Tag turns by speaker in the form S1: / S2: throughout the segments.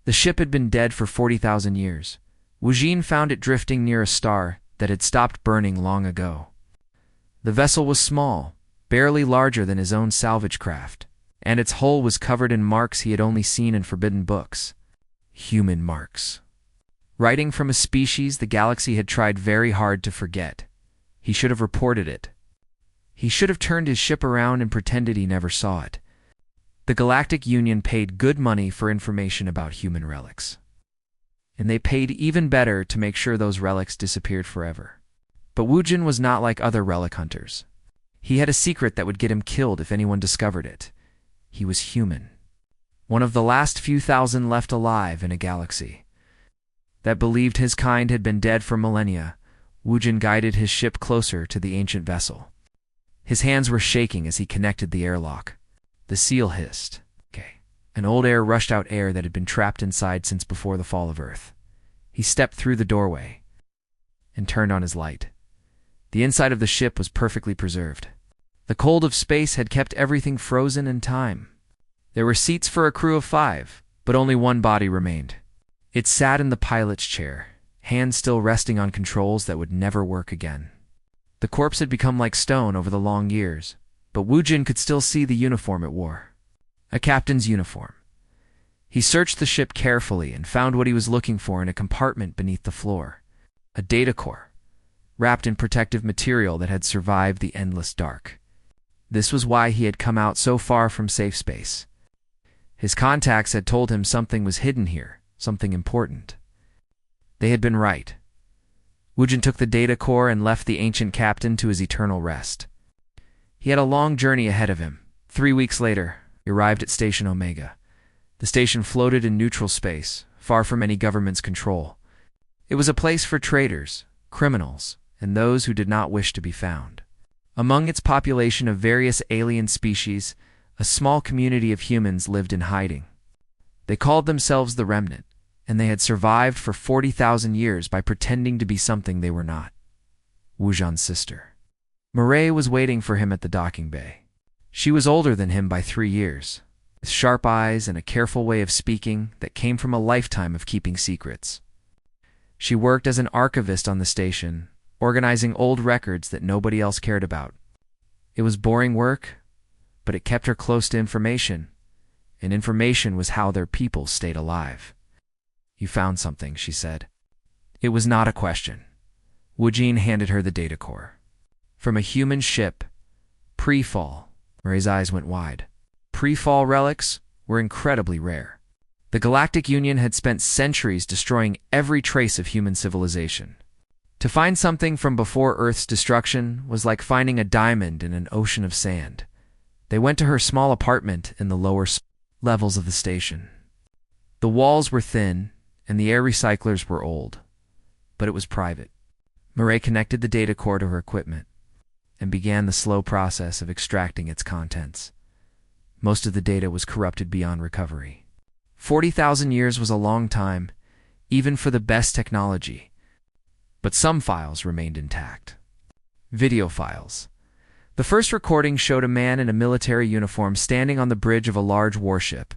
S1: The ship had been dead for 40,000 years. Wujin found it drifting near a star that had stopped burning long ago. The vessel was small, barely larger than his own salvage craft, and its hull was covered in marks he had only seen in forbidden books. Human marks. Writing from a species the galaxy had tried very hard to forget. He should have reported it. He should have turned his ship around and pretended he never saw it. The Galactic Union paid good money for information about human relics. And they paid even better to make sure those relics disappeared forever. But Wujin was not like other relic hunters. He had a secret that would get him killed if anyone discovered it. He was human. One of the last few thousand left alive in a galaxy that believed his kind had been dead for millennia. Wujin guided his ship closer to the ancient vessel. His hands were shaking as he connected the airlock. The seal hissed. An old air rushed out air that had been trapped inside since before the fall of Earth. He stepped through the doorway and turned on his light. The inside of the ship was perfectly preserved. The cold of space had kept everything frozen in time. There were seats for a crew of 5, but only one body remained. It sat in the pilot's chair, hands still resting on controls that would never work again. The corpse had become like stone over the long years, but Wujin could still see the uniform it wore. A captain's uniform. He searched the ship carefully and found what he was looking for in a compartment beneath the floor. A data core, wrapped in protective material that had survived the endless dark. This was why he had come out so far from safe space. His contacts had told him something was hidden here, something important. They had been right. Wujin took the data core and left the ancient captain to his eternal rest. He had a long journey ahead of him. 3 weeks later, he arrived at Station Omega. The station floated in neutral space, far from any government's control. It was a place for traders, criminals, and those who did not wish to be found. Among its population of various alien species, a small community of humans lived in hiding. They called themselves the Remnant, and they had survived for 40,000 years by pretending to be something they were not. Wujin's sister. Mireille was waiting for him at the docking bay. She was older than him by 3 years, with sharp eyes and a careful way of speaking that came from a lifetime of keeping secrets. She worked as an archivist on the station, organizing old records that nobody else cared about. It was boring work, but it kept her close to information, and information was how their people stayed alive. "You found something," she said. It was not a question. Wujin handed her the data core. From a human ship, pre-fall. Mireille's eyes went wide. Pre-fall relics were incredibly rare. The Galactic Union had spent centuries destroying every trace of human civilization. To find something from before Earth's destruction was like finding a diamond in an ocean of sand. They went to her small apartment in the lower levels of the station. The walls were thin, and the air recyclers were old, but it was private. Mireille connected the data core to her equipment and began the slow process of extracting its contents. Most of the data was corrupted beyond recovery. 40,000 years was a long time, even for the best technology, but some files remained intact. Video files. The first recording showed a man in a military uniform standing on the bridge of a large warship.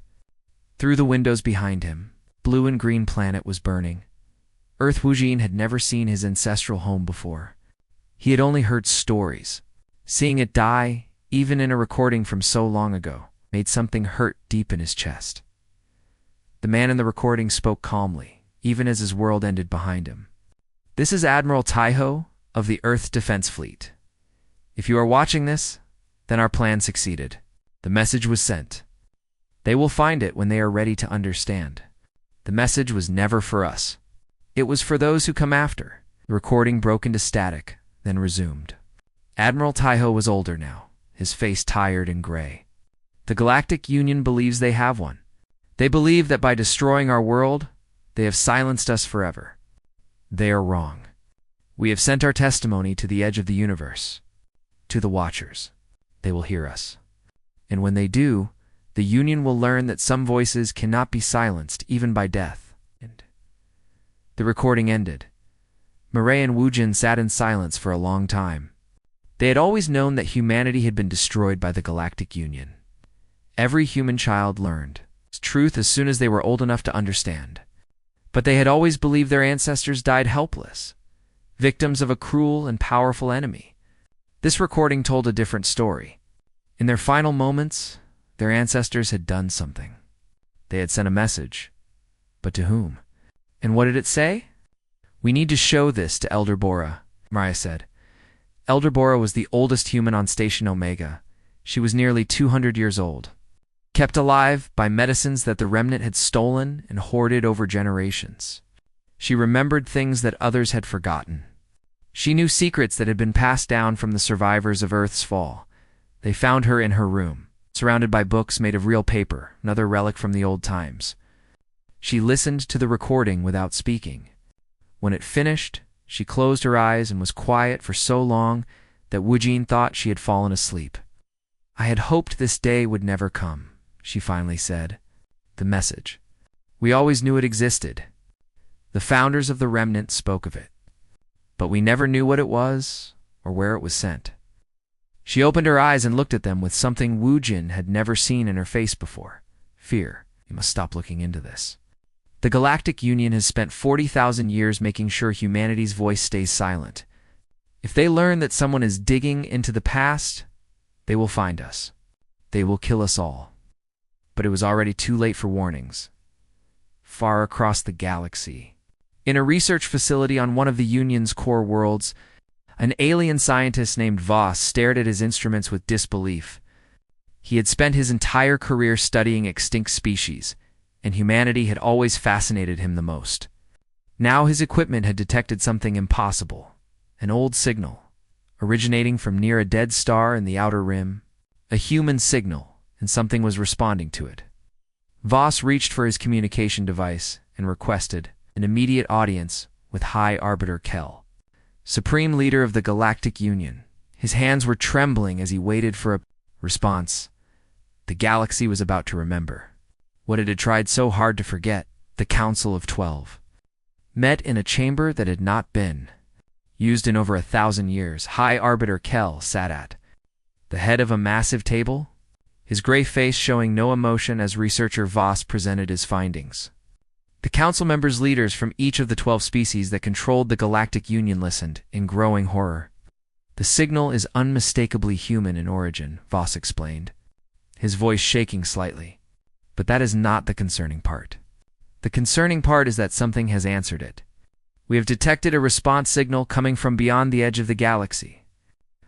S1: Through the windows behind him, blue and green planet was burning. Earth. Wujin had never seen his ancestral home before. He had only heard stories. Seeing it die, even in a recording from so long ago, made something hurt deep in his chest. The man in the recording spoke calmly, even as his world ended behind him. "This is Admiral Taiho of the Earth Defense Fleet. If you are watching this, then our plan succeeded. The message was sent. They will find it when they are ready to understand. The message was never for us. It was for those who come after." The recording broke into static, then resumed. Admiral Taiho was older now, his face tired and gray. "The Galactic Union believes they have one. They believe that by destroying our world, they have silenced us forever. They are wrong. We have sent our testimony to the edge of the universe, to the Watchers. They will hear us. And when they do, the Union will learn that some voices cannot be silenced even by death." The recording ended. Mireille and Wujin sat in silence for a long time. They had always known that humanity had been destroyed by the Galactic Union. Every human child learned truth as soon as they were old enough to understand. But they had always believed their ancestors died helpless, victims of a cruel and powerful enemy. This recording told a different story. In their final moments, their ancestors had done something. They had sent a message. But to whom? And what did it say? "We need to show this to Elder Bora," Mariah said. Elder Bora was the oldest human on Station Omega. She was nearly 200 years old, kept alive by medicines that the remnant had stolen and hoarded over generations. She remembered things that others had forgotten. She knew secrets that had been passed down from the survivors of Earth's fall. They found her in her room, surrounded by books made of real paper, another relic from the old times. She listened to the recording without speaking. When it finished, she closed her eyes and was quiet for so long that Woojin thought she had fallen asleep. "I had hoped this day would never come," she finally said. "The message. We always knew it existed. The founders of the remnant spoke of it. But we never knew what it was or where it was sent." She opened her eyes and looked at them with something Woojin had never seen in her face before. Fear. You must stop looking into this. The Galactic Union has spent 40,000 years making sure humanity's voice stays silent. If they learn that someone is digging into the past, they will find us. They will kill us all. But it was already too late for warnings. Far across the galaxy, in a research facility on one of the Union's core worlds, an alien scientist named Voss stared at his instruments with disbelief. He had spent his entire career studying extinct species, and humanity had always fascinated him the most. Now his equipment had detected something impossible, an old signal, originating from near a dead star in the outer rim, a human signal, and something was responding to it. Voss reached for his communication device and requested an immediate audience with High Arbiter Kel, Supreme Leader of the Galactic Union. His hands were trembling as he waited for a response. The galaxy was about to remember what it had tried so hard to forget. The Council of 12 met in a chamber that had not been used in over 1,000 years. High Arbiter Kel sat at the head of a massive table, his gray face showing no emotion as researcher Voss presented his findings. The council members' leaders from each of the 12 species that controlled the Galactic Union listened in growing horror. "The signal is unmistakably human in origin," Voss explained, his voice shaking slightly. "But that is not the concerning part. The concerning part is that something has answered it. We have detected a response signal coming from beyond the edge of the galaxy."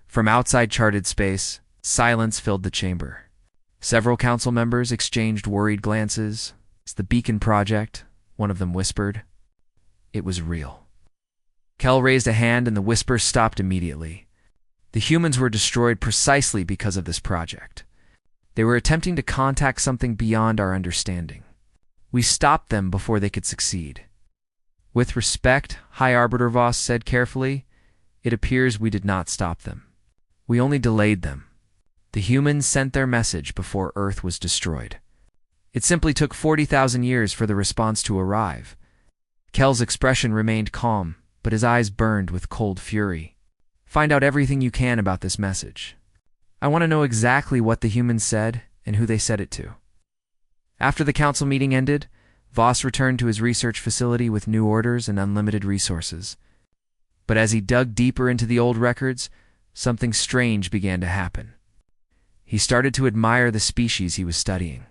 S1: From outside charted space, silence filled the chamber. Several council members exchanged worried glances. "It's the Beacon Project," one of them whispered. It was real. Kel raised a hand and the whispers stopped immediately. The humans were destroyed precisely because of this project. They were attempting to contact something beyond our understanding. We stopped them before they could succeed. "With respect," High Arbiter Voss said carefully, "it appears we did not stop them. We only delayed them. The humans sent their message before Earth was destroyed. It simply took 40,000 years for the response to arrive." Kel's expression remained calm, but his eyes burned with cold fury. "Find out everything you can about this message. I want to know exactly what the humans said and who they said it to." After the council meeting ended, Voss returned to his research facility with new orders and unlimited resources. But as he dug deeper into the old records, something strange began to happen. He started to admire the species he was studying.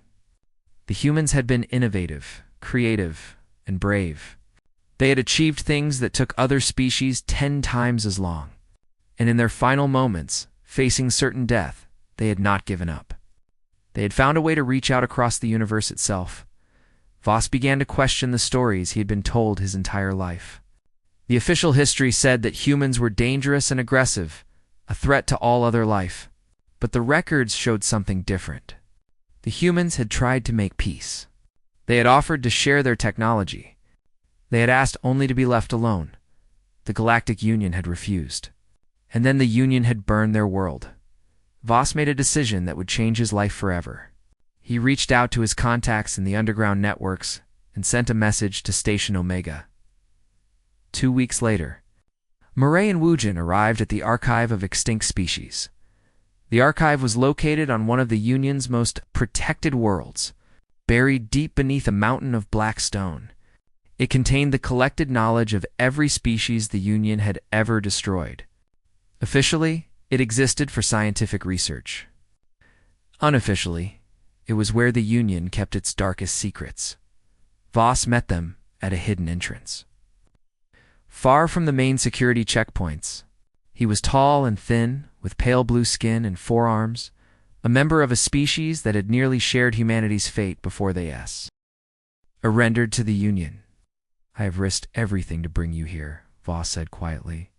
S1: The humans had been innovative, creative, and brave. They had achieved things that took other species 10 times as long. And in their final moments, facing certain death, they had not given up. They had found a way to reach out across the universe itself. Voss began to question the stories he had been told his entire life. The official history said that humans were dangerous and aggressive, a threat to all other life. But the records showed something different. The humans had tried to make peace. They had offered to share their technology. They had asked only to be left alone. The Galactic Union had refused. And then the Union had burned their world. Voss made a decision that would change his life forever. He reached out to his contacts in the underground networks and sent a message to Station Omega. 2 weeks later, Murray and Woojin arrived at the Archive of Extinct Species. The archive was located on one of the Union's most protected worlds. buried deep beneath a mountain of black stone. It contained the collected knowledge of every species the Union had ever destroyed. Officially, it existed for scientific research. Unofficially, it was where the Union kept its darkest secrets. Voss met them at a hidden entrance. Far from the main security checkpoints, he was tall and thin, with pale blue skin and forearms, a member of a species that had nearly shared humanity's fate before they surrendered to the Union. "I have risked everything to bring you here," Voss said quietly.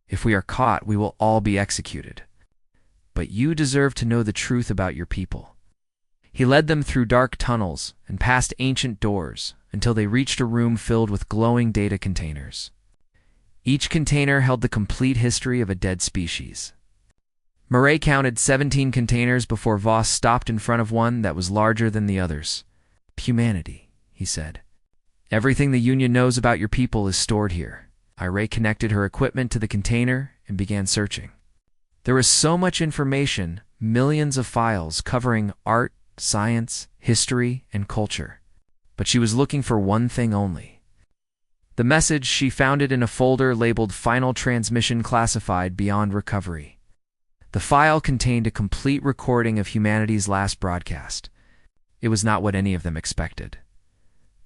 S1: "If we are caught, we will all be executed. But you deserve to know the truth about your people." He led them through dark tunnels and past ancient doors until they reached a room filled with glowing data containers. Each container held the complete history of a dead species. Murray counted 17 containers before Voss stopped in front of one that was larger than the others. "Humanity," he said. "Everything the Union knows about your people is stored here." Murray connected her equipment to the container and began searching. There was so much information, millions of files covering art, science, history, and culture. But she was looking for one thing only. The message. She found it in a folder labeled Final Transmission Classified Beyond Recovery. The file contained a complete recording of humanity's last broadcast. It was not what any of them expected.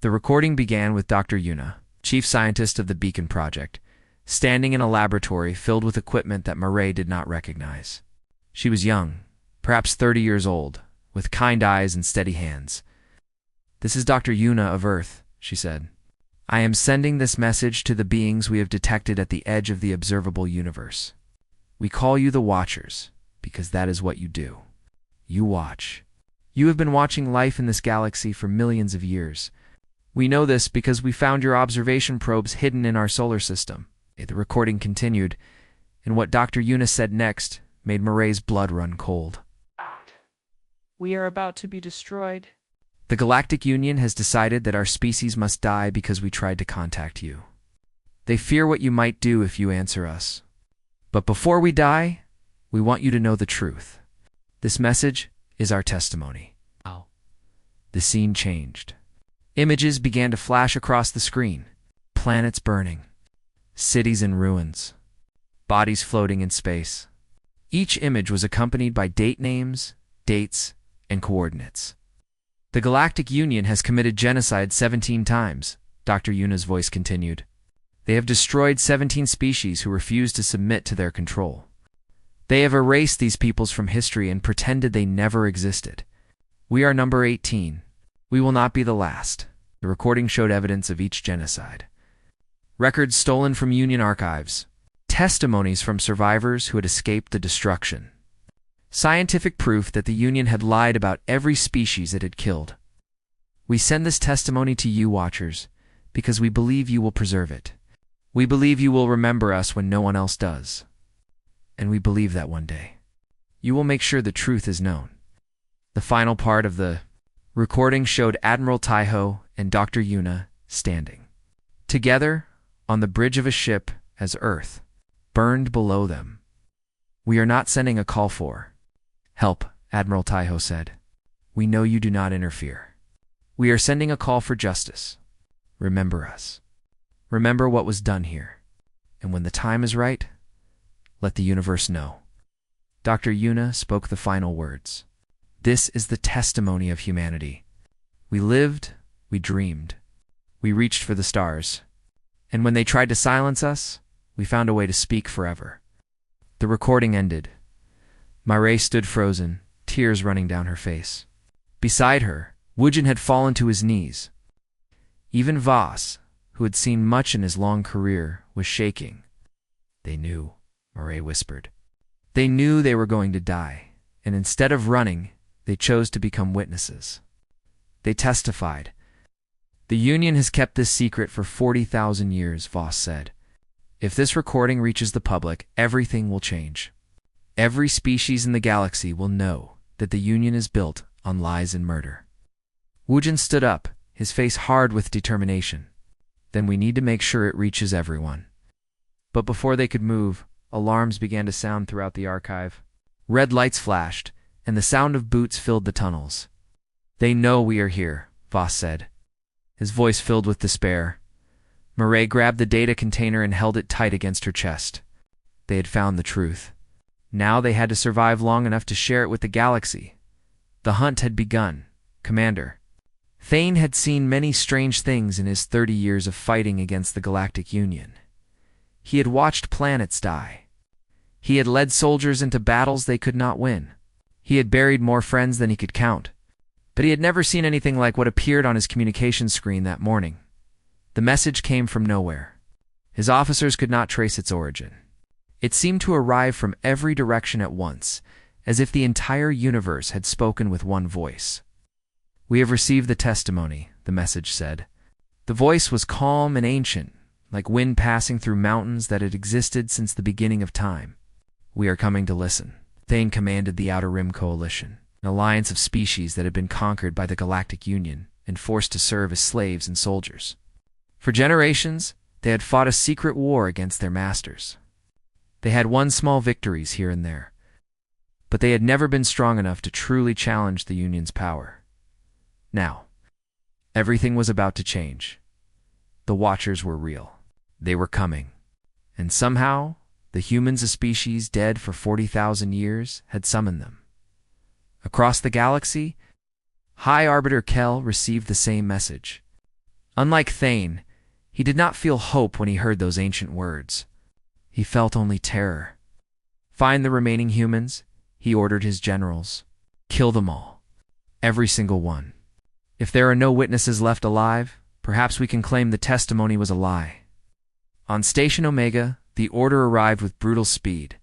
S1: The recording began with Dr. Yuna, chief scientist of the Beacon Project, standing in a laboratory filled with equipment that Murray did not recognize. She was young, perhaps 30 years old, with kind eyes and steady hands. "This is Dr. Yuna of Earth," she said. "I am sending this message to the beings we have detected at the edge of the observable universe. We call you the Watchers, because that is what you do. You watch. You have been watching life in this galaxy for millions of years. We know this because we found your observation probes hidden in our solar system." The recording continued, and what Dr. Yuna said next made Murray's blood run cold.
S2: "We are about to be destroyed.
S1: "The Galactic Union has decided that our species must die because we tried to contact you. They fear what you might do if you answer us. But before we die, we want you to know the truth. This message is our testimony."
S2: Wow.
S1: The scene changed. Images began to flash across the screen. Planets burning. Cities in ruins. Bodies floating in space. Each image was accompanied by date names, dates, and coordinates. "The Galactic Union has committed genocide 17 times, Dr. Yuna's voice continued. "They have destroyed 17 species who refused to submit to their control. They have erased these peoples from history and pretended they never existed. We are number 18. We will not be the last." The recording showed evidence of each genocide. Records stolen from Union archives. Testimonies from survivors who had escaped the destruction. Scientific proof that the Union had lied about every species it had killed. "We send this testimony to you, Watchers, because we believe you will preserve it. We believe you will remember us when no one else does. And we believe that one day, you will make sure the truth is known." The final part of the recording showed Admiral Taiho and Dr. Yuna standing together on the bridge of a ship as Earth burned below them. "We are not sending a call for help," Admiral Taiho said. "We know you do not interfere. We are sending a call for justice. Remember us. Remember what was done here. And when the time is right, let the universe know." Dr. Yuna spoke the final words. "This is the testimony of humanity. We lived, we dreamed, we reached for the stars. And when they tried to silence us, we found a way to speak forever." The recording ended. Murray stood frozen, tears running down her face. Beside her, Wujin had fallen to his knees. Even Voss, who had seen much in his long career, was shaking. "They knew," Murray whispered. "They knew they were going to die, and instead of running, they chose to become witnesses. They testified. The Union has kept this secret for 40,000 years, Voss said. If this recording reaches the public, everything will change. Every species in the galaxy will know that the Union is built on lies and murder." Wujin stood up, his face hard with determination. "Then we need to make sure it reaches everyone." But before they could move, alarms began to sound throughout the archive. Red lights flashed, and the sound of boots filled the tunnels. "They know we are here," Voss said, his voice filled with despair. Murray grabbed the data container and held it tight against her chest. They had found the truth. Now they had to survive long enough to share it with the galaxy. The hunt had begun, Commander. Thane had seen many strange things in his 30 years of fighting against the Galactic Union. He had watched planets die. He had led soldiers into battles they could not win. He had buried more friends than he could count. But he had never seen anything like what appeared on his communication screen that morning. The message came from nowhere. His officers could not trace its origin. It seemed to arrive from every direction at once, as if the entire universe had spoken with one voice. "We have received the testimony," the message said. The voice was calm and ancient, like wind passing through mountains that had existed since the beginning of time. "We are coming to listen." Thane commanded the Outer Rim Coalition, an alliance of species that had been conquered by the Galactic Union and forced to serve as slaves and soldiers. For generations, they had fought a secret war against their masters. They had won small victories here and there, but they had never been strong enough to truly challenge the Union's power. Now, everything was about to change. The Watchers were real. They were coming. And somehow, the humans, a species dead for 40,000 years, had summoned them. Across the galaxy, High Arbiter Kell received the same message. Unlike Thane, he did not feel hope when he heard those ancient words. He felt only terror. "Find the remaining humans," he ordered his generals. "Kill them all. Every single one. If there are no witnesses left alive, perhaps we can claim the testimony was a lie." On Station Omega, the order arrived with brutal speed.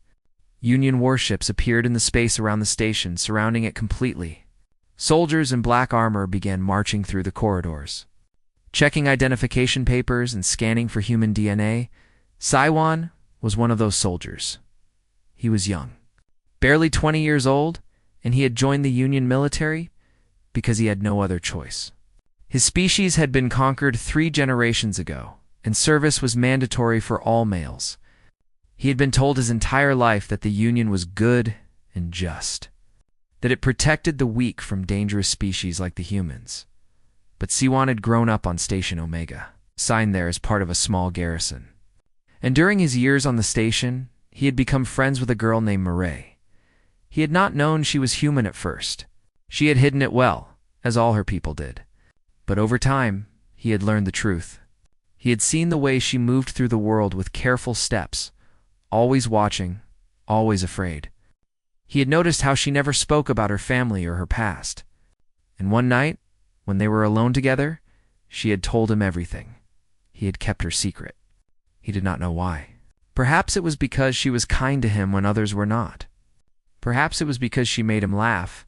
S1: Union warships appeared in the space around the station, surrounding it completely. Soldiers in black armor began marching through the corridors. Checking identification papers and scanning for human DNA, Saiwan was one of those soldiers. He was young, barely 20 years old, and he had joined the Union military because he had no other choice. His species had been conquered 3 generations ago, and service was mandatory for all males. He had been told his entire life that the Union was good and just, that it protected the weak from dangerous species like the humans. But Siwan had grown up on Station Omega, assigned there as part of a small garrison. And during his years on the station, he had become friends with a girl named Murray. He had not known she was human at first. She had hidden it well, as all her people did. But over time, he had learned the truth. He had seen the way she moved through the world with careful steps, always watching, always afraid. He had noticed how she never spoke about her family or her past. And one night, when they were alone together, she had told him everything. He had kept her secret. He did not know why. Perhaps it was because she was kind to him when others were not. Perhaps it was because she made him laugh.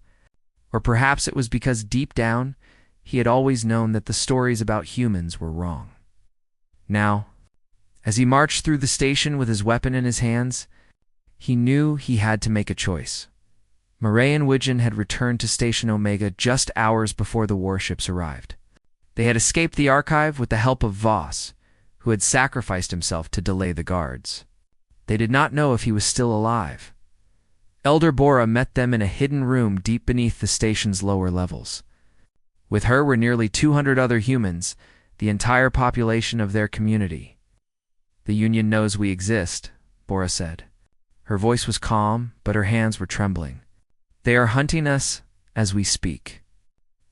S1: Or perhaps it was because deep down, he had always known that the stories about humans were wrong. Now, as he marched through the station with his weapon in his hands, he knew he had to make a choice. Murray and Widgeon had returned to Station Omega just hours before the warships arrived. They had escaped the archive with the help of Voss, who had sacrificed himself to delay the guards. They did not know if he was still alive. Elder Bora met them in a hidden room deep beneath the station's lower levels. With her were nearly 200 other humans, the entire population of their community. "The Union knows we exist," Bora said. Her voice was calm, but her hands were trembling. "They are hunting us as we speak.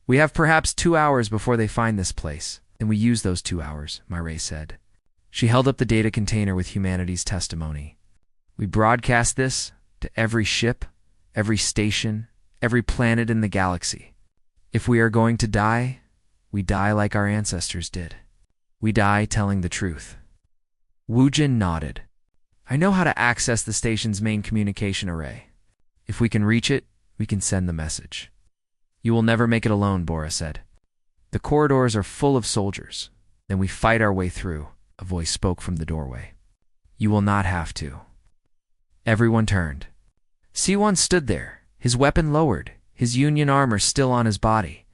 S1: We have perhaps 2 hours before they find this place, and we use those 2 hours," Murray said. She held up the data container with humanity's testimony. "We broadcast this to every ship, every station, every planet in the galaxy. If we are going to die, we die like our ancestors did. We die telling the truth." Woojin nodded. "I know how to access the station's main communication array. If we can reach it, we can send the message." "You will never make it alone," Bora said. "The corridors are full of soldiers. Then we fight our way through," a voice spoke from the doorway. "You will not have to." Everyone turned. Siwan stood there, his weapon lowered, his Union armor still on his body.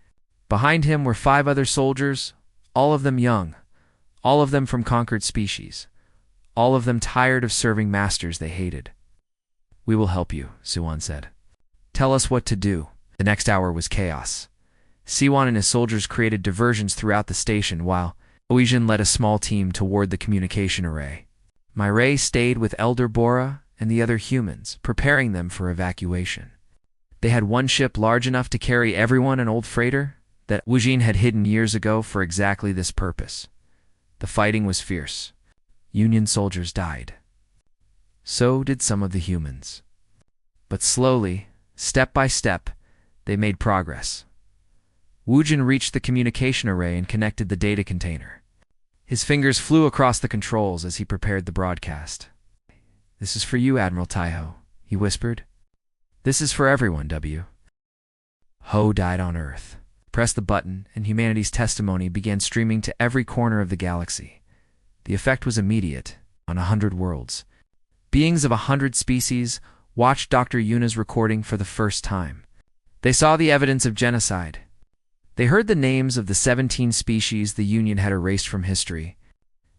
S1: Behind him were 5 other soldiers, all of them young, all of them from conquered species, all of them tired of serving masters they hated. "We will help you," Siwan said. "Tell us what to do." The next hour was chaos. Siwan and his soldiers created diversions throughout the station, while Oisian led a small team toward the communication array. Mireille stayed with Elder Bora and the other humans, preparing them for evacuation. They had one ship large enough to carry everyone, an old freighter that Wujin had hidden years ago for exactly this purpose. The fighting was fierce. Union soldiers died. So did some of the humans. But slowly, step by step, they made progress. Wujin reached the communication array and connected the data container. His fingers flew across the controls as he prepared the broadcast. "This is for you, Admiral Taiho," he whispered. "This is for everyone, W. Ho died on Earth." Press the button, and humanity's testimony began streaming to every corner of the galaxy. The effect was immediate. On 100 worlds, beings of 100 species watched Dr. Yuna's recording for the first time. They saw the evidence of genocide. They heard the names of the 17 species the Union had erased from history.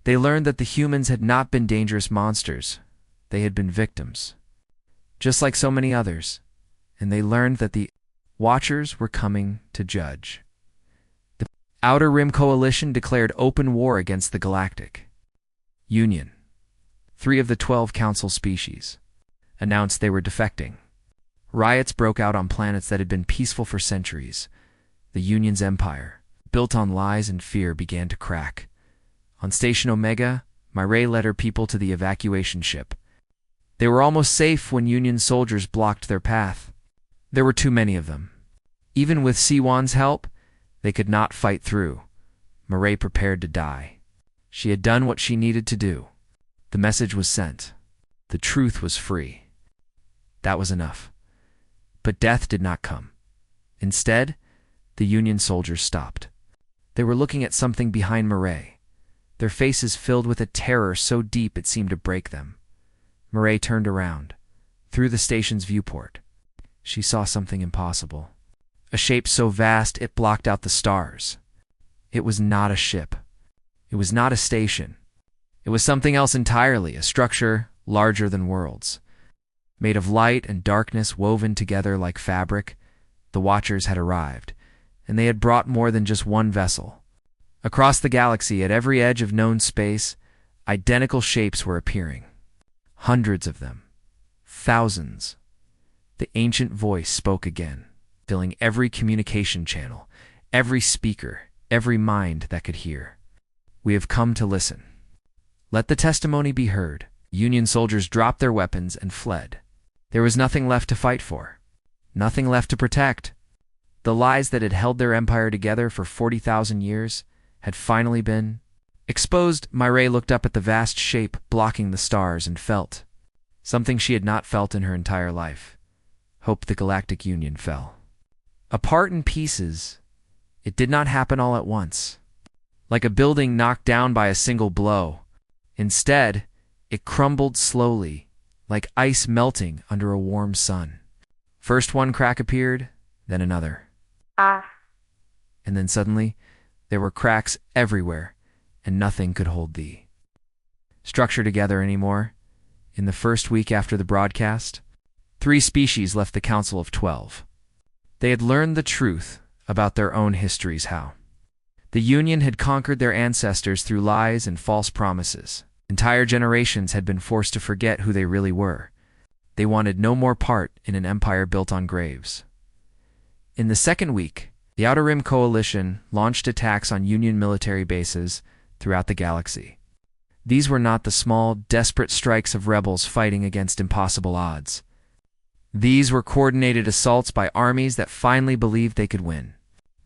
S1: They learned that the humans had not been dangerous monsters. They had been victims, just like so many others. And they learned that the Watchers were coming to judge. The Outer Rim Coalition declared open war against the Galactic Union. 3 of the 12 Council species announced they were defecting. Riots broke out on planets that had been peaceful for centuries. The Union's empire, built on lies and fear, began to crack. On Station Omega, Mireille led her people to the evacuation ship. They were almost safe when Union soldiers blocked their path. There were too many of them. Even with Siwan's help, they could not fight through. Mireille prepared to die. She had done what she needed to do. The message was sent. The truth was free. That was enough. But death did not come. Instead, the Union soldiers stopped. They were looking at something behind Mireille, their faces filled with a terror so deep it seemed to break them. Mireille turned around. Through the station's viewport, she saw something impossible. A shape so vast it blocked out the stars. It was not a ship. It was not a station. It was something else entirely, a structure larger than worlds. Made of light and darkness woven together like fabric, the Watchers had arrived, and they had brought more than just one vessel. Across the galaxy, at every edge of known space, identical shapes were appearing. Hundreds of them. Thousands. The ancient voice spoke again, filling every communication channel, every speaker, every mind that could hear. "We have come to listen. Let the testimony be heard." Union soldiers dropped their weapons and fled. There was nothing left to fight for. Nothing left to protect. The lies that had held their empire together for 40,000 years had finally been exposed. Mireille looked up at the vast shape blocking the stars and felt something she had not felt in her entire life. Hope. The Galactic Union fell apart in pieces. It did not happen all at once, like a building knocked down by a single blow. Instead, it crumbled slowly, like ice melting under a warm sun. First one crack appeared, then another. And then suddenly, there were cracks everywhere, and nothing could hold the structure together anymore. In the first week after the broadcast, 3 species left the Council of 12. They had learned the truth about their own histories, how the Union had conquered their ancestors through lies and false promises. Entire generations had been forced to forget who they really were. They wanted no more part in an empire built on graves. In the second week, the Outer Rim Coalition launched attacks on Union military bases throughout the galaxy. These were not the small, desperate strikes of rebels fighting against impossible odds. These were coordinated assaults by armies that finally believed they could win.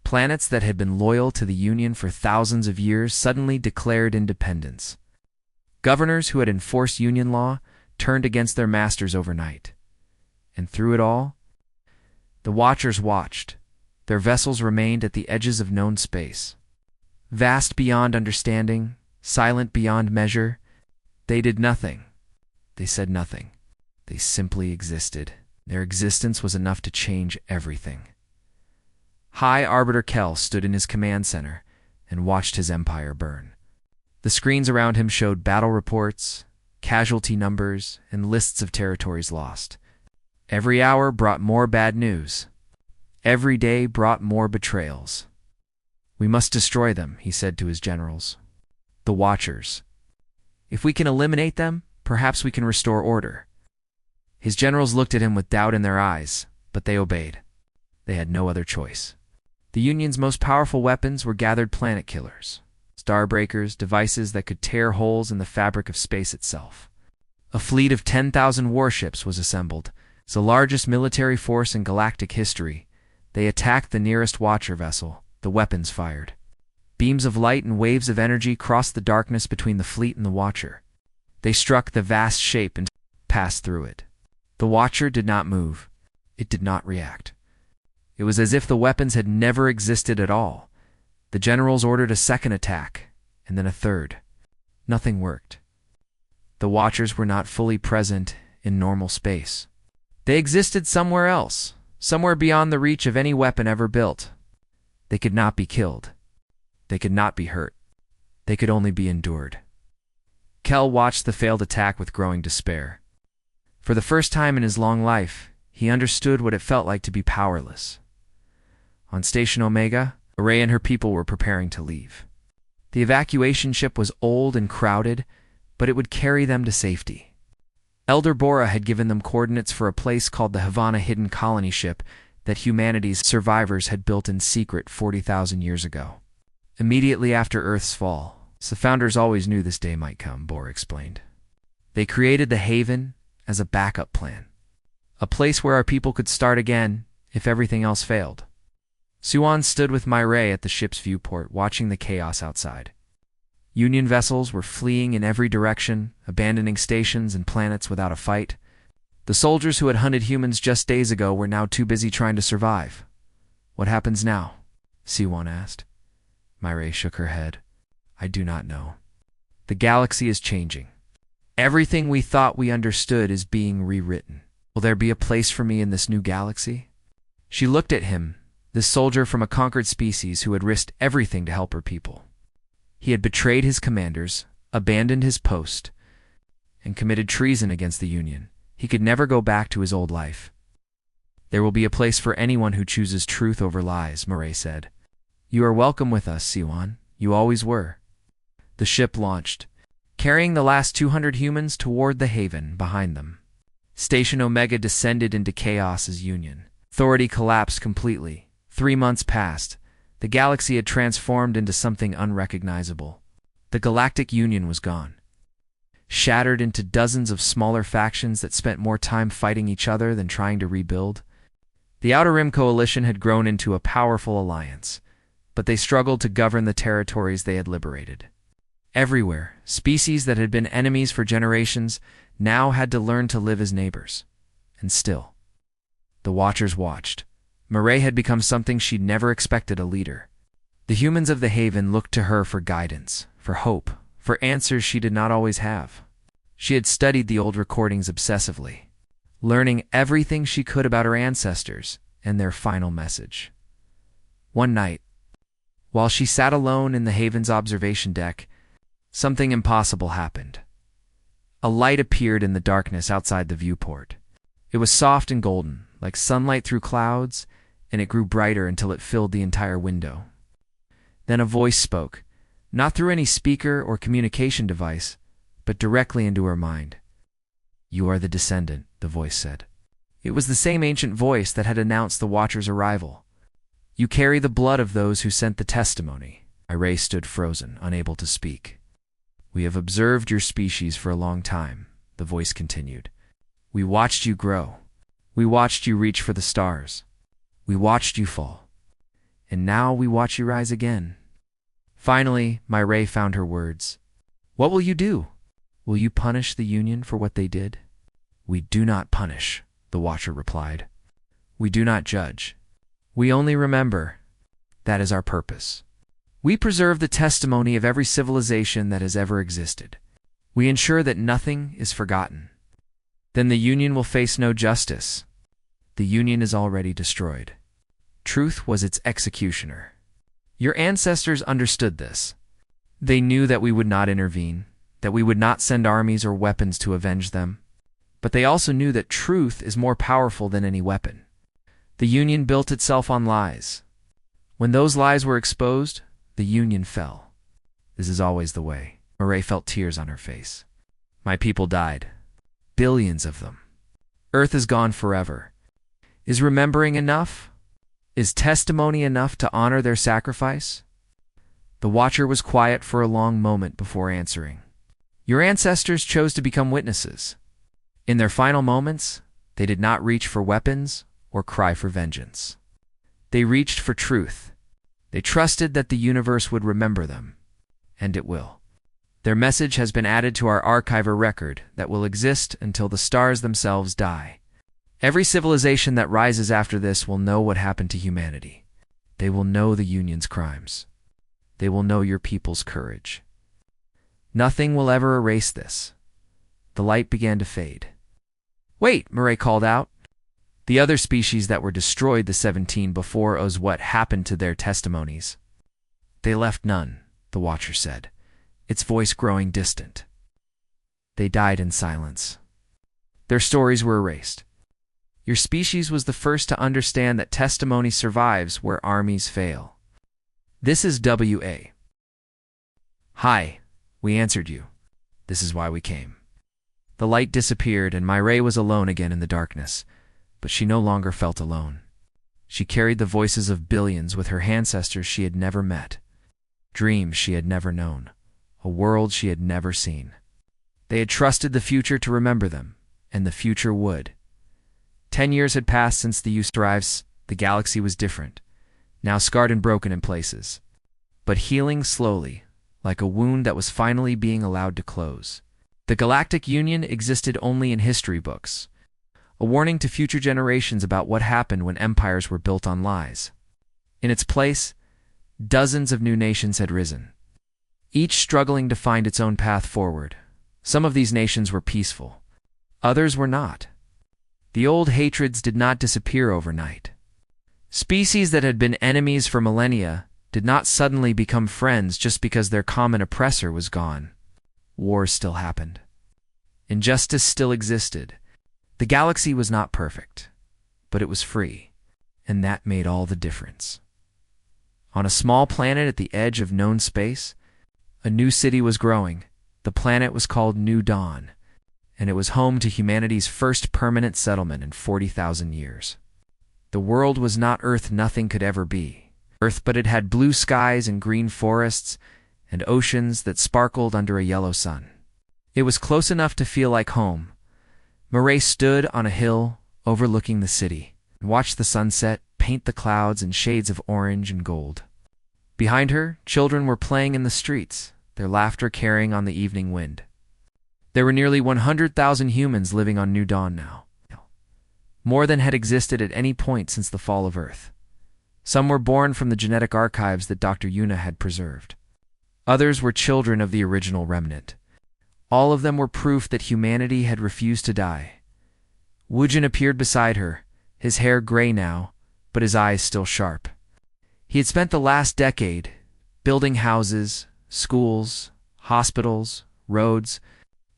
S1: Planets that had been loyal to the Union for thousands of years suddenly declared independence. Governors who had enforced Union law turned against their masters overnight. And through it all, the Watchers watched. Their vessels remained at the edges of known space. Vast beyond understanding, silent beyond measure, they did nothing. They said nothing. They simply existed. Their existence was enough to change everything. High Arbiter Kell stood in his command center and watched his empire burn. The screens around him showed battle reports, casualty numbers, and lists of territories lost. Every hour brought more bad news. Every day brought more betrayals. "We must destroy them," he said to his generals. "The Watchers. If we can eliminate them, perhaps we can restore order." His generals looked at him with doubt in their eyes, but they obeyed. They had no other choice. The Union's most powerful weapons were gathered planet killers, starbreakers, devices that could tear holes in the fabric of space itself. A fleet of 10,000 warships was assembled. As the largest military force in galactic history, they attacked the nearest Watcher vessel. The weapons fired. Beams of light and waves of energy crossed the darkness between the fleet and the Watcher. They struck the vast shape and passed through it. The Watcher did not move. It did not react. It was as if the weapons had never existed at all. The generals ordered a second attack, and then a third. Nothing worked. The Watchers were not fully present in normal space. They existed somewhere else, somewhere beyond the reach of any weapon ever built. They could not be killed. They could not be hurt. They could only be endured. Kel watched the failed attack with growing despair. For the first time in his long life, he understood what it felt like to be powerless. On Station Omega, Array and her people were preparing to leave. The evacuation ship was old and crowded, but it would carry them to safety. Elder Bora had given them coordinates for a place called the Havana Hidden Colony ship that humanity's survivors had built in secret 40,000 years ago. Immediately after Earth's fall, the founders always knew this day might come, Bora explained. They created the Haven as a backup plan, a place where our people could start again if everything else failed. Suan stood with Myray at the ship's viewport, watching the chaos outside. Union vessels were fleeing in every direction, abandoning stations and planets without a fight. The soldiers who had hunted humans just days ago were now too busy trying to survive. "What happens now?" Siwan asked. Myray shook her head. "I do not know. The galaxy is changing. Everything we thought we understood is being rewritten. Will there be a place for me in this new galaxy?" She looked at him, this soldier from a conquered species who had risked everything to help her people. He had betrayed his commanders, abandoned his post, and committed treason against the Union. He could never go back to his old life. "There will be a place for anyone who chooses truth over lies," Myray said. "You are welcome with us, Siwan. You always were." The ship launched, carrying the last 200 humans toward the Haven behind them. Station Omega descended into chaos as Union. Authority collapsed completely. 3 months passed. The galaxy had transformed into something unrecognizable. The Galactic Union was gone, shattered into dozens of smaller factions that spent more time fighting each other than trying to rebuild. The Outer Rim Coalition had grown into a powerful alliance, but they struggled to govern the territories they had liberated. Everywhere, species that had been enemies for generations now had to learn to live as neighbors. And still, the Watchers watched. Myray had become something she'd never expected, a leader. The humans of the Haven looked to her for guidance, for hope, for answers she did not always have. She had studied the old recordings obsessively, learning everything she could about her ancestors and their final message. One night, while she sat alone in the Haven's observation deck, something impossible happened. A light appeared in the darkness outside the viewport. It was soft and golden, like sunlight through clouds, and it grew brighter until it filled the entire window. Then a voice spoke, not through any speaker or communication device, but directly into her mind. "You are the descendant," the voice said. It was the same ancient voice that had announced the Watcher's arrival. "You carry the blood of those who sent the testimony." Myray stood frozen, unable to speak. "We have observed your species for a long time," the voice continued. "We watched you grow. We watched you reach for the stars. We watched you fall. And now we watch you rise again." Finally, Myray found her words. "What will you do? Will you punish the Union for what they did?" "We do not punish," the Watcher replied. "We do not judge. We only remember. That is our purpose. We preserve the testimony of every civilization that has ever existed. We ensure that nothing is forgotten. Then the Union will face no justice. The Union is already destroyed. Truth was its executioner. Your ancestors understood this. They knew that we would not intervene, that we would not send armies or weapons to avenge them. But they also knew that truth is more powerful than any weapon. The Union built itself on lies. When those lies were exposed, the Union fell. This is always the way. Murray felt tears on her face. My people died. Billions of them. Earth is gone forever. Is remembering enough? Is testimony enough to honor their sacrifice? The Watcher was quiet for a long moment before answering. Your ancestors chose to become witnesses. In their final moments, they did not reach for weapons or cry for vengeance. They reached for truth. They trusted that the universe would remember them, and it will. Their message has been added to our archiver record that will exist until the stars themselves die. Every civilization that rises after this will know what happened to humanity. They will know the Union's crimes. They will know your people's courage. Nothing will ever erase this. The light began to fade. Wait, Murray called out. The other species that were destroyed the 17 before us, what happened to their testimonies? They left none, the Watcher said, its voice growing distant. They died in silence. Their stories were erased. Your species was the first to understand that testimony survives where armies fail. This is W.A. Hi, we answered you. This is why we came. The light disappeared and Murray was alone again in the darkness, but she no longer felt alone. She carried the voices of billions with her ancestors she had never met, dreams she had never known, a world she had never seen. They had trusted the future to remember them, and the future would. 10 years had passed since the youth arrived. The galaxy was different, now scarred and broken in places, but healing slowly, like a wound that was finally being allowed to close. The Galactic Union existed only in history books, a warning to future generations about what happened when empires were built on lies. In its place, dozens of new nations had risen, each struggling to find its own path forward. Some of these nations were peaceful, others were not. The old hatreds did not disappear overnight. Species that had been enemies for millennia did not suddenly become friends just because their common oppressor was gone. Wars still happened. Injustice still existed. The galaxy was not perfect, but it was free, and that made all the difference. On a small planet at the edge of known space, a new city was growing. The planet was called New Dawn, and it was home to humanity's first permanent settlement in 40,000 years. The world was not Earth nothing could ever be. Earth, but it had blue skies and green forests and oceans that sparkled under a yellow sun. It was close enough to feel like home. Murray stood on a hill overlooking the city and watched the sunset paint the clouds in shades of orange and gold. Behind her, children were playing in the streets, their laughter carrying on the evening wind. There were nearly 100,000 humans living on New Dawn now, more than had existed at any point since the fall of Earth. Some were born from the genetic archives that Dr. Yuna had preserved. Others were children of the original remnant. All of them were proof that humanity had refused to die. Wujin appeared beside her, his hair gray now, but his eyes still sharp. He had spent the last decade building houses, schools, hospitals, roads.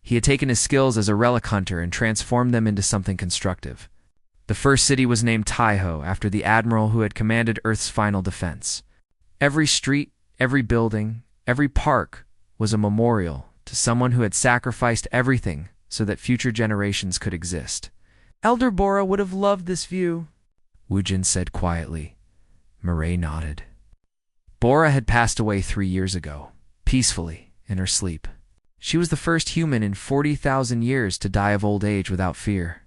S1: He had taken his skills as a relic hunter and transformed them into something constructive. The first city was named Taiho after the admiral who had commanded Earth's final defense. Every street, every building, every park was a memorial to someone who had sacrificed everything so that future generations could exist. Elder Bora would have loved this view, Wujin said quietly. Murray nodded. Bora had passed away 3 years ago, peacefully, in her sleep. She was the first human in 40,000 years to die of old age without fear.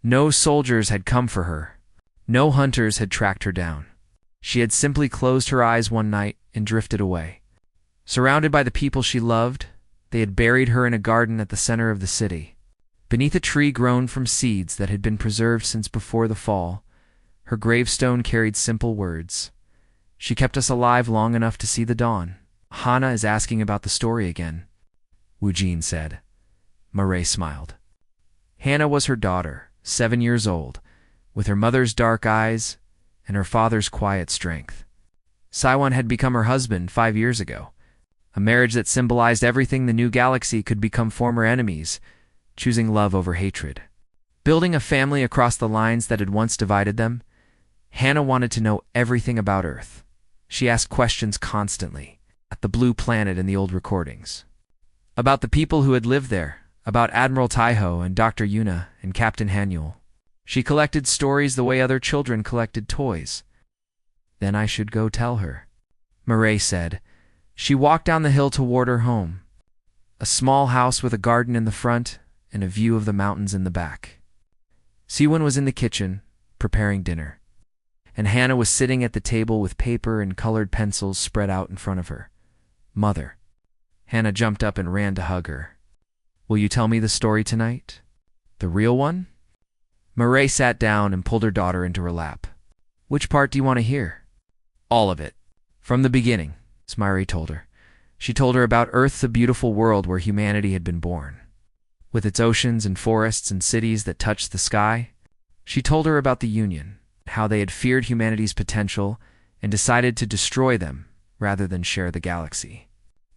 S1: No soldiers had come for her. No hunters had tracked her down. She had simply closed her eyes one night and drifted away. Surrounded by the people she loved, they had buried her in a garden at the center of the city. Beneath a tree grown from seeds that had been preserved since before the fall, her gravestone carried simple words. She kept us alive long enough to see the dawn. Hana is asking about the story again, Wujin said. Murray smiled. Hannah was her daughter, 7 years old, with her mother's dark eyes and her father's quiet strength. Saiwan had become her husband 5 years ago, a marriage that symbolized everything the new galaxy could become former enemies, choosing love over hatred. Building a family across the lines that had once divided them, Hannah wanted to know everything about Earth. She asked questions constantly, at the blue planet and the old recordings. About the people who had lived there, about Admiral Taiho and Dr. Yuna and Captain Hanyul. She collected stories the way other children collected toys. Then I should go tell her, Murray said. She walked down the hill toward her home, a small house with a garden in the front and a view of the mountains in the back. Siwon was in the kitchen, preparing dinner, and Hannah was sitting at the table with paper and colored pencils spread out in front of her. Mother. Hannah jumped up and ran to hug her. Will you tell me the story tonight? The real one? Murray sat down and pulled her daughter into her lap. Which part do you want to hear? All of it. From the beginning, Murray told her. She told her about Earth, the beautiful world where humanity had been born. With its oceans and forests and cities that touched the sky. She told her about the Union, how they had feared humanity's potential and decided to destroy them rather than share the galaxy.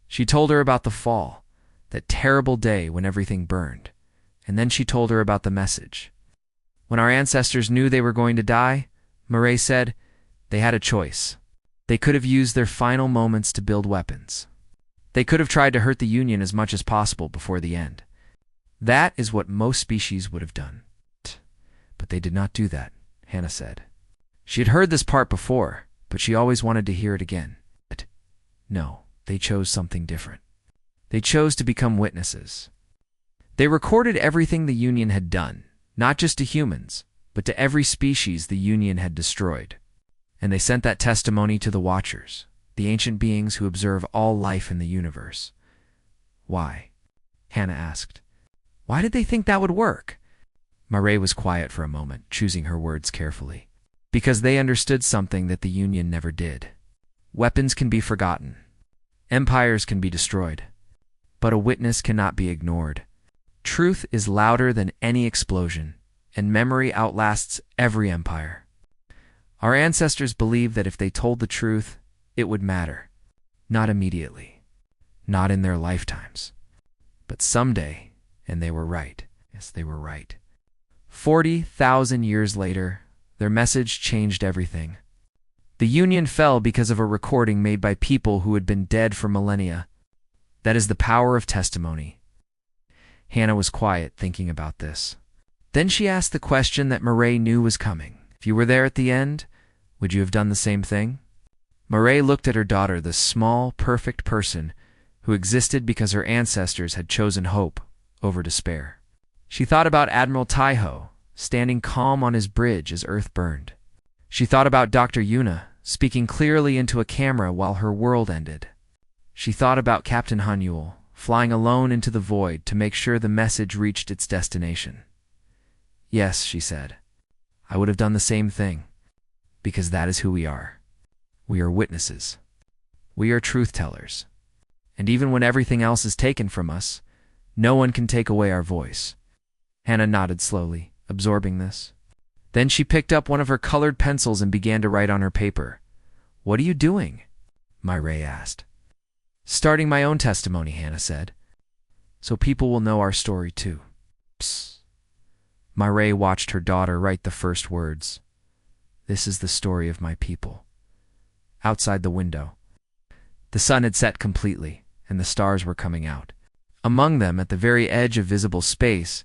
S1: She told her about the fall, that terrible day when everything burned, and then she told her about the message. When our ancestors knew they were going to die, Murray said, they had a choice. They could have used their final moments to build weapons. They could have tried to hurt the Union as much as possible before the end. That is what most species would have done. But they did not do that, Hannah said. She had heard this part before, but she always wanted to hear it again. But no, they chose something different. They chose to become witnesses. They recorded everything the Union had done, not just to humans, but to every species the Union had destroyed. And they sent that testimony to the Watchers, the ancient beings who observe all life in the universe. Why? Hannah asked. Why did they think that would work? Murray was quiet for a moment, choosing her words carefully. Because they understood something that the Union never did. Weapons can be forgotten. Empires can be destroyed. But a witness cannot be ignored. Truth is louder than any explosion, and memory outlasts every empire. Our ancestors believed that if they told the truth, it would matter. Not immediately. Not in their lifetimes. But someday, and they were right. Yes, they were right. 40,000 years later, their message changed everything. The Union fell because of a recording made by people who had been dead for millennia. That is the power of testimony. Hannah was quiet, thinking about this. Then she asked the question that Murray knew was coming. If you were there at the end, would you have done the same thing? Murray looked at her daughter, the small, perfect person who existed because her ancestors had chosen hope over despair. She thought about Admiral Taiho, standing calm on his bridge as Earth burned. She thought about Dr. Yuna, speaking clearly into a camera while her world ended. She thought about Captain Hanyul, flying alone into the void to make sure the message reached its destination. Yes, she said, I would have done the same thing, because that is who we are. We are witnesses. We are truth-tellers. And even when everything else is taken from us, no one can take away our voice. Hannah nodded slowly, absorbing this. Then she picked up one of her colored pencils and began to write on her paper. What are you doing? Murray asked. Starting my own testimony, Hannah said. So people will know our story too. Psst. Murray watched her daughter write the first words. This is the story of my people. Outside the window, the sun had set completely, and the stars were coming out. Among them, at the very edge of visible space,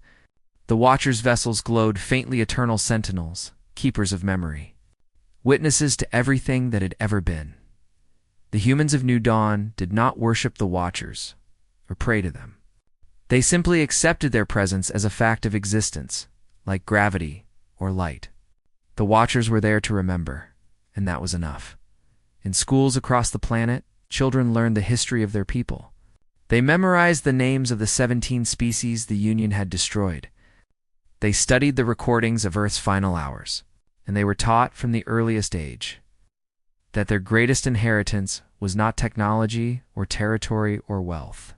S1: the Watchers' vessels glowed faintly, eternal sentinels, keepers of memory, witnesses to everything that had ever been. The humans of New Dawn did not worship the Watchers or pray to them. They simply accepted their presence as a fact of existence, like gravity or light. The Watchers were there to remember, and that was enough. In schools across the planet, children learned the history of their people. They memorized the names of the 17 species the Union had destroyed. They studied the recordings of Earth's final hours, and they were taught from the earliest age that their greatest inheritance was not technology or territory or wealth.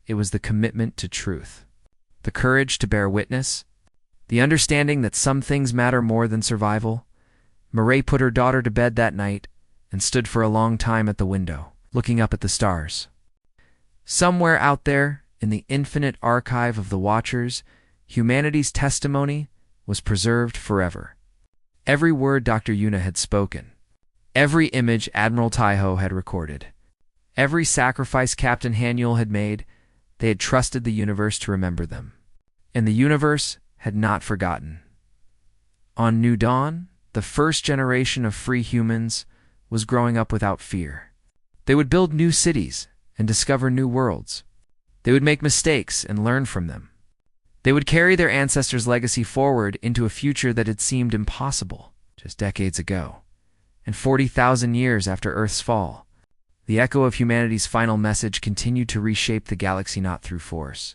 S1: It was the commitment to truth, the courage to bear witness, the understanding that some things matter more than survival. Murray put her daughter to bed that night and stood for a long time at the window, looking up at the stars. Somewhere out there, in the infinite archive of the Watchers, humanity's testimony was preserved forever. Every word Dr. Yuna had spoken, every image Admiral Taiho had recorded, every sacrifice Captain Haniel had made, they had trusted the universe to remember them. And the universe had not forgotten. On New Dawn, the first generation of free humans was growing up without fear. They would build new cities and discover new worlds. They would make mistakes and learn from them. They would carry their ancestors' legacy forward into a future that had seemed impossible just decades ago. And 40,000 years after Earth's fall, the echo of humanity's final message continued to reshape the galaxy not through force,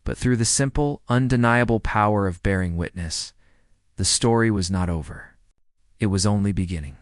S1: but through the simple, undeniable power of bearing witness. The story was not over. It was only beginning.